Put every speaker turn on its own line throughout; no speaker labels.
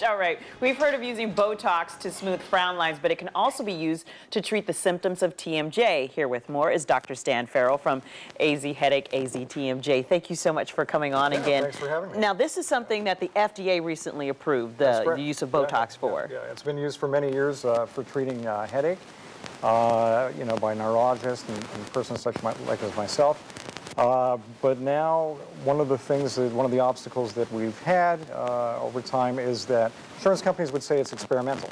All right, we've heard of using Botox to smooth frown lines, but it can also be used to treat the symptoms of TMJ. Here with more is Dr. Stan Farrell from AZ Headache, AZ TMJ. Thank you so much for coming on again.
Thanks for having me.
Now, this is something that the FDA recently approved, the use of Botox for.
Yeah, it's been used for many years for treating headache, by neurologists and persons such like as myself. But now, one of the obstacles that we've had over time is that insurance companies would say it's experimental.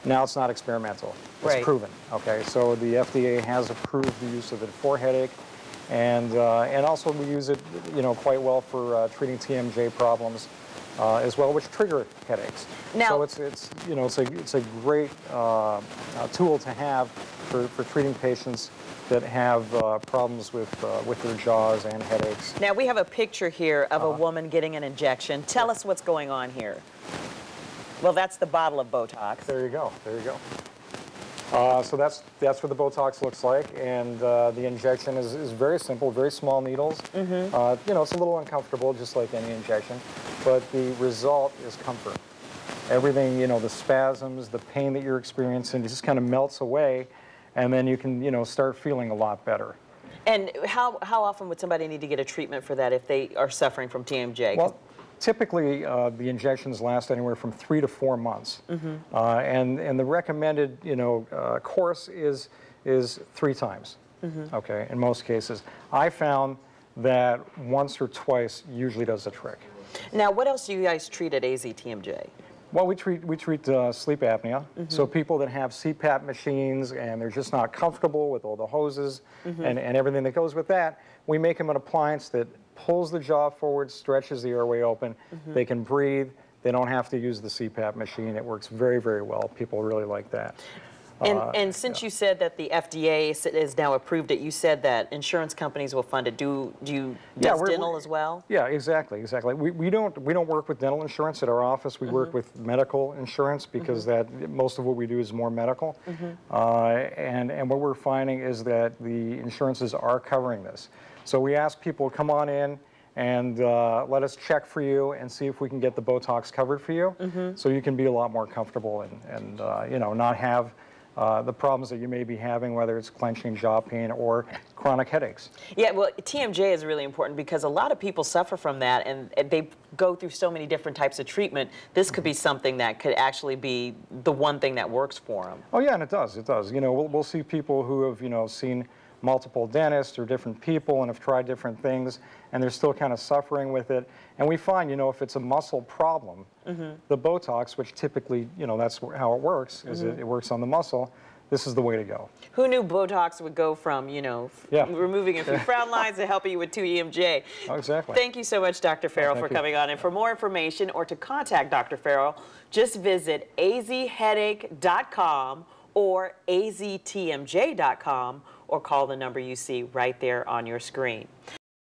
Now it's not experimental. It's proven. Okay, so the FDA has approved the use of it for headache, and also we use it, quite well for treating TMJ problems as well, which trigger headaches.
Now,
so it's a great tool to have for treating patients that have problems with their jaws and headaches.
Now, we have a picture here of a woman getting an injection. Tell us what's going on here. Well, that's the bottle of Botox. There
you go. There you go. So that's what the Botox looks like, and the injection is very simple, very small needles. It's a little uncomfortable, just like any injection, but the result is comfort. Everything, the spasms, the pain that you're experiencing, it just kind of melts away, and then you can, start feeling a lot better.
And how often would somebody need to get a treatment for that if they are suffering from TMJ?
Well, typically, the injections last anywhere from 3 to 4 months, and the recommended, course is 3 times. Okay, in most cases, I found that once or twice usually does the trick.
Now, what else do you guys treat at AZ TMJ?
Well, we treat sleep apnea. So people that have CPAP machines and they're just not comfortable with all the hoses and everything that goes with that, we make them an appliance that pulls the jaw forward, stretches the airway open. They can breathe. They don't have to use the CPAP machine. It works very, very well. People really like that.
And since you said that the FDA has now approved it, you said that insurance companies will fund it. Does dental as well?
Yeah, exactly. We don't work with dental insurance at our office. We work with medical insurance because most of what we do is more medical. And what we're finding is that the insurances are covering this. So we ask people, come on in and let us check for you and see if we can get the Botox covered for you, so you can be a lot more comfortable and not have the problems that you may be having, whether it's clenching jaw pain or chronic headaches. Yeah,
well, TMJ is really important because a lot of people suffer from that, and they go through so many different types of treatment. This could be something that could actually be the one thing that works for them.
Oh yeah, and it does. It does. We'll see people who have seen multiple dentists or different people and have tried different things, and they're still kind of suffering with it. And we find, if it's a muscle problem, the Botox, which typically, that's how it works, is it works on the muscle, this is the way to go.
Who knew Botox would go from, removing a few frown lines to helping you with TMJ?
Oh, exactly.
Thank you so much, Dr. Farrell, for coming on. And for more information or to contact Dr. Farrell, just visit azheadache.com or aztmj.com, or call the number you see right there on your screen.